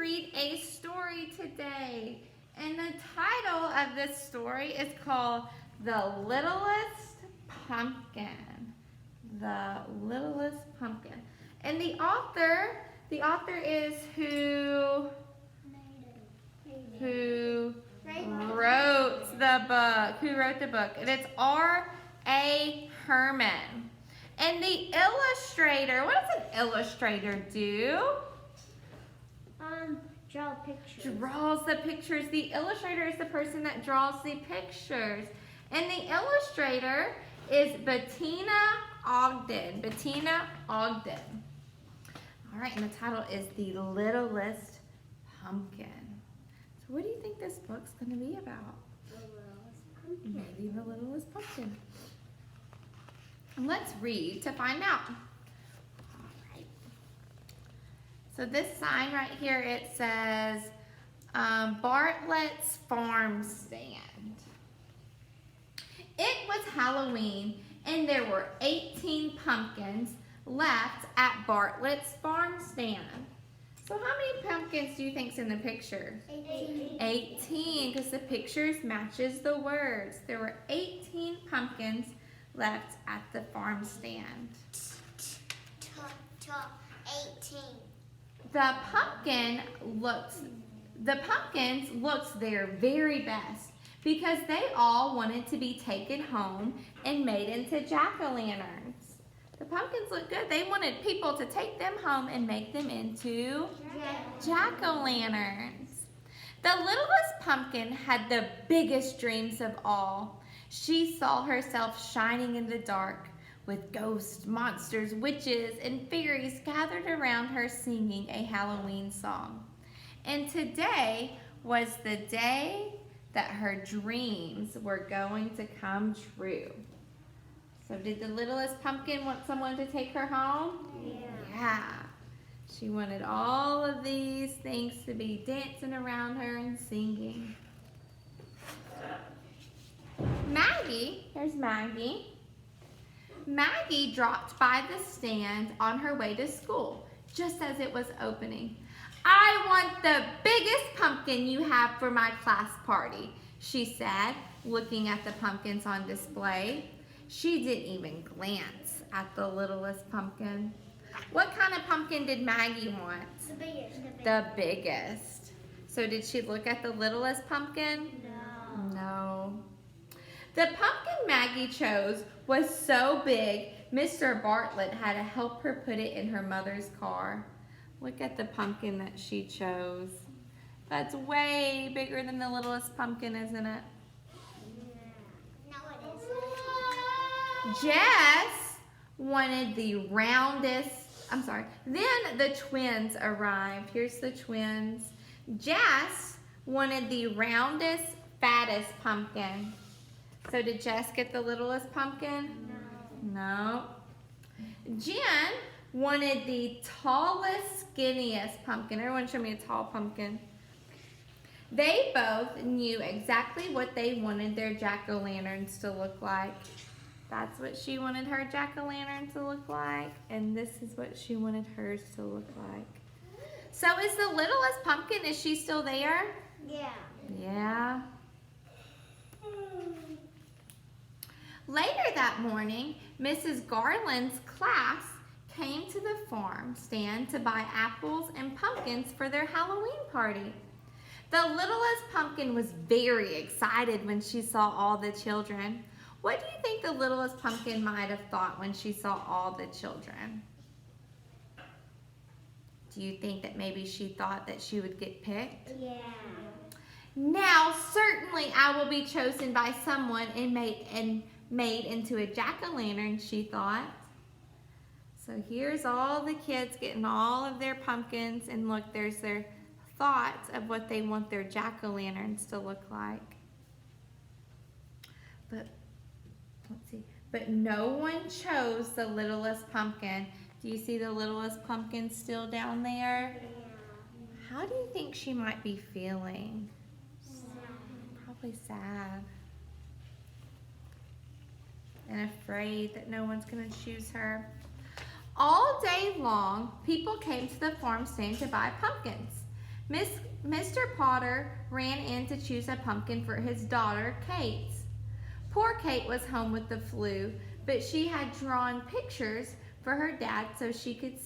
read a story today. And the title of this story is called The Littlest Pumpkin. The Littlest Pumpkin. And the author is who wrote the book. Who wrote the book? And it's R.A. Herman. And the illustrator, what does an illustrator do? Draw pictures. Draws the pictures. The illustrator is the person that draws the pictures. And the illustrator is Bettina Ogden. Bettina Ogden. All right, and the title is The Littlest Pumpkin. So what do you think this book's going to be about? The Littlest Pumpkin. Maybe The Littlest Pumpkin. Let's read to find out. So this sign right here, it says Bartlett's Farm Stand. It was Halloween and there were 18 pumpkins left at Bartlett's Farm Stand. So how many pumpkins do you think's in the picture? 18, because the pictures matches the words. There were 18 pumpkins left at the farm stand. 18. The pumpkins looked their very best because they all wanted to be taken home and made into jack-o'-lanterns. The pumpkins looked good. They wanted people to take them home and make them into jack-o'-lanterns. The littlest pumpkin had the biggest dreams of all. She saw herself shining in the dark, with ghosts, monsters, witches, and fairies gathered around her singing a Halloween song. And today was the day that her dreams were going to come true. So did the littlest pumpkin want someone to take her home? Yeah. She wanted all of these things to be dancing around her and singing. Maggie, here's Maggie. Maggie dropped by the stand on her way to school, just as it was opening. I want the biggest pumpkin you have for my class party, she said, looking at the pumpkins on display. She didn't even glance at the littlest pumpkin. What kind of pumpkin did Maggie want? The biggest. The biggest. So did she look at the littlest pumpkin? No. No. The pumpkin Maggie chose was so big, Mr. Bartlett had to help her put it in her mother's car. Look at the pumpkin that she chose. That's way bigger than the littlest pumpkin, isn't it? No, it isn't. Jess wanted the roundest, then the twins arrived. Here's the twins. Jess wanted the roundest, fattest pumpkin. So did Jess get the littlest pumpkin? No. Jen wanted the tallest, skinniest pumpkin. Everyone show me a tall pumpkin. They both knew exactly what they wanted their jack-o'-lanterns to look like. That's what she wanted her jack-o'-lantern to look like, and this is what she wanted hers to look like. So is the littlest pumpkin, is she still there? Yeah. Yeah. Later that morning, Mrs. Garland's class came to the farm stand to buy apples and pumpkins for their Halloween party. The littlest pumpkin was very excited when she saw all the children. What do you think the littlest pumpkin might have thought when she saw all the children? Do you think that maybe she thought that she would get picked? Yeah. Now, certainly I will be chosen by someone and made into a jack-o'-lantern, she thought. So here's all the kids getting all of their pumpkins, and look, there's their thoughts of what they want their jack-o'-lanterns to look like. But, let's see, but no one chose the littlest pumpkin. Do you see the littlest pumpkin still down there? Yeah. How do you think she might be feeling? Probably sad. And afraid that no one's going to choose her. All day long, people came to the farm stand to buy pumpkins. Mr. Potter ran in to choose a pumpkin for his daughter, Kate. Poor Kate was home with the flu, but she had drawn pictures for her dad so he could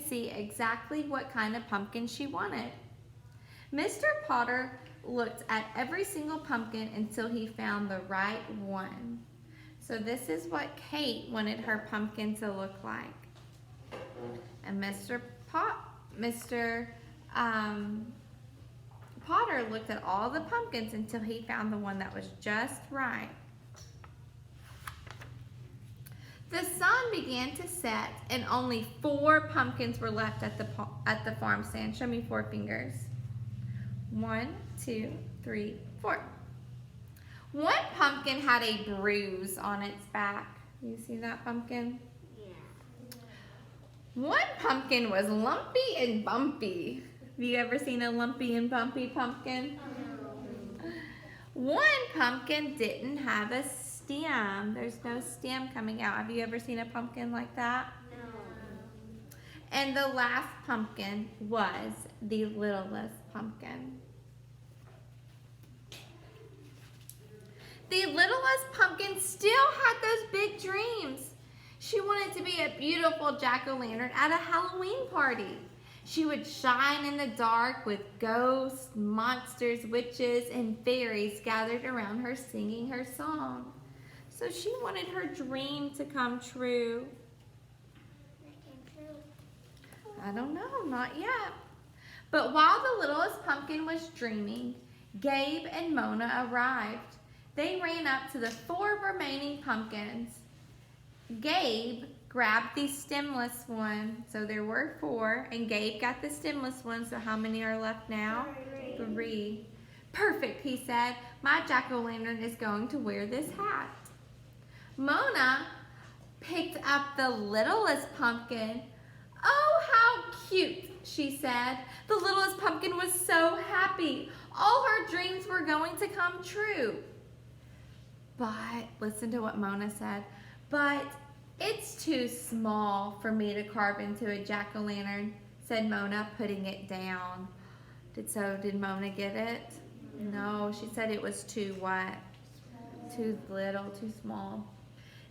see exactly what kind of pumpkin she wanted. Mr. Potter looked at every single pumpkin until he found the right one. So this is what Kate wanted her pumpkin to look like. And Mr. Potter looked at all the pumpkins until he found the one that was just right. The sun began to set and only 4 pumpkins were left at the farm stand. Show me 4 fingers. 1, 2, 3, 4. One pumpkin had a bruise on its back. You see that pumpkin? Yeah. One pumpkin was lumpy and bumpy. Have you ever seen a lumpy and bumpy pumpkin? One pumpkin didn't have a stem. There's no stem coming out. Have you ever seen a pumpkin like that? No. And the last pumpkin was the littlest pumpkin. The littlest pumpkin still had those big dreams. She wanted to be a beautiful jack-o'-lantern at a Halloween party. She would shine in the dark with ghosts, monsters, witches, and fairies gathered around her singing her song. So she wanted her dream to come true. I don't know, not yet. But while the littlest pumpkin was dreaming, Gabe and Mona arrived. They ran up to the 4 remaining pumpkins. Gabe grabbed the stemless one. So there were 4, and Gabe got the stemless one. So how many are left now? 3. Perfect, he said. My jack-o'-lantern is going to wear this hat. Mona picked up the littlest pumpkin. Oh, how cute, she said. The littlest pumpkin was so happy. All her dreams were going to come true. But, listen to what Mona said, but it's too small for me to carve into a jack-o'-lantern, said Mona, putting it down. Did Mona get it? No, she said it was too what? Too little, too small.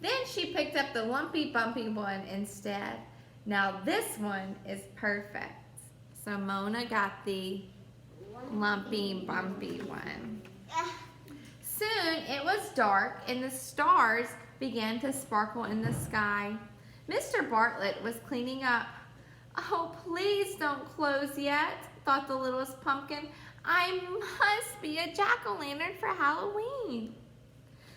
Then she picked up the lumpy bumpy one instead. Now this one is perfect. So Mona got the lumpy bumpy one. Soon it was dark and the stars began to sparkle in the sky. Mr. Bartlett was cleaning up. Oh, please don't close yet, thought the littlest pumpkin. I must be a jack-o'-lantern for Halloween.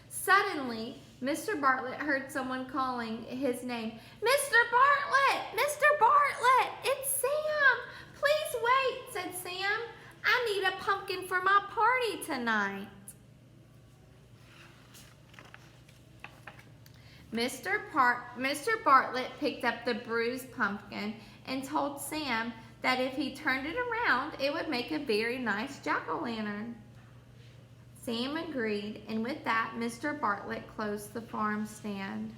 Suddenly, Mr. Bartlett heard someone calling his name. Mr. Bartlett! Mr. Bartlett! It's Sam! Please wait, said Sam. I need a pumpkin for my party tonight. Mr. Bartlett picked up the bruised pumpkin and told Sam that if he turned it around, it would make a very nice jack-o'-lantern. Sam agreed, and with that, Mr. Bartlett closed the farm stand.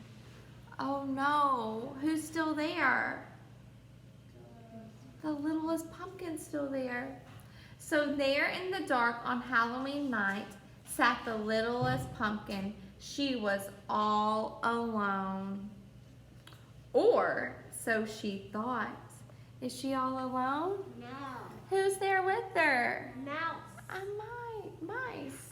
Oh no, who's still there? The littlest pumpkin's still there. So there in the dark on Halloween night sat the littlest pumpkin. She was all alone. Or so she thought. Is she all alone? No. Who's there with her? Mouse. A mice.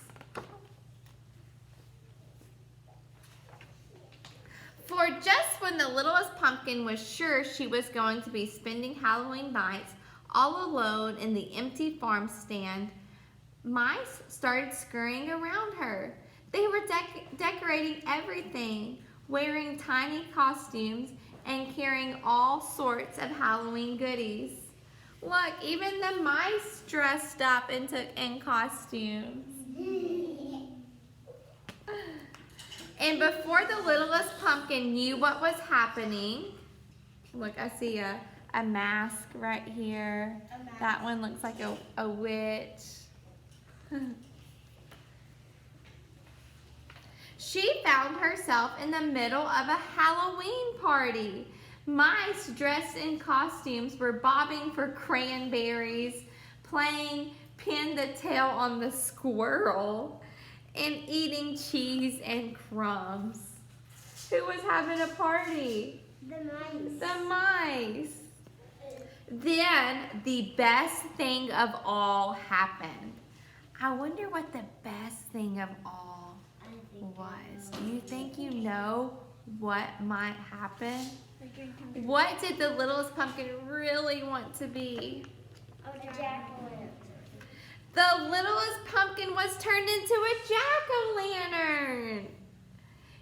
For just when the littlest pumpkin was sure she was going to be spending Halloween nights all alone in the empty farm stand, mice started scurrying around her. They were decorating everything, wearing tiny costumes and carrying all sorts of Halloween goodies. Look, even the mice dressed up in costumes. And before the littlest pumpkin knew what was happening, look, I see a mask right here. That one looks like a witch. She found herself in the middle of a Halloween party. Mice dressed in costumes were bobbing for cranberries, playing pin the tail on the squirrel, and eating cheese and crumbs. Who was having a party? The mice. The mice. Then the best thing of all happened. I wonder what the best thing of all was. Do you think you know what might happen? What did the littlest pumpkin really want to be? A jack-o'-lantern. The littlest pumpkin was turned into a jack-o'-lantern.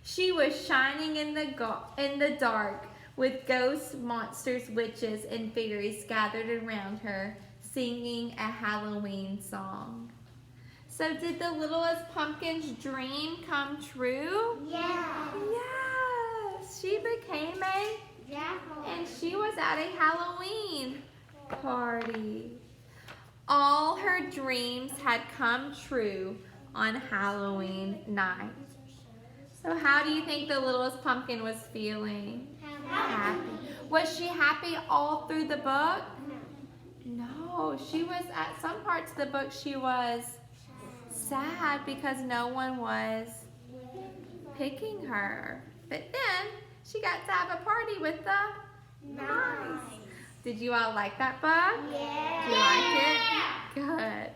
She was shining in the dark with ghosts, monsters, witches, and fairies gathered around her, singing a Halloween song. So did the littlest pumpkin's dream come true? Yeah. Yes, she became a, and she was at a Halloween party. All her dreams had come true on Halloween night. So how do you think the littlest pumpkin was feeling? Happy. Was she happy all through the book? No, she was at some parts of the book she was sad because no one was picking her. But then she got to have a party with the mice. Did you all like that book? Yeah. Did you like it? Good.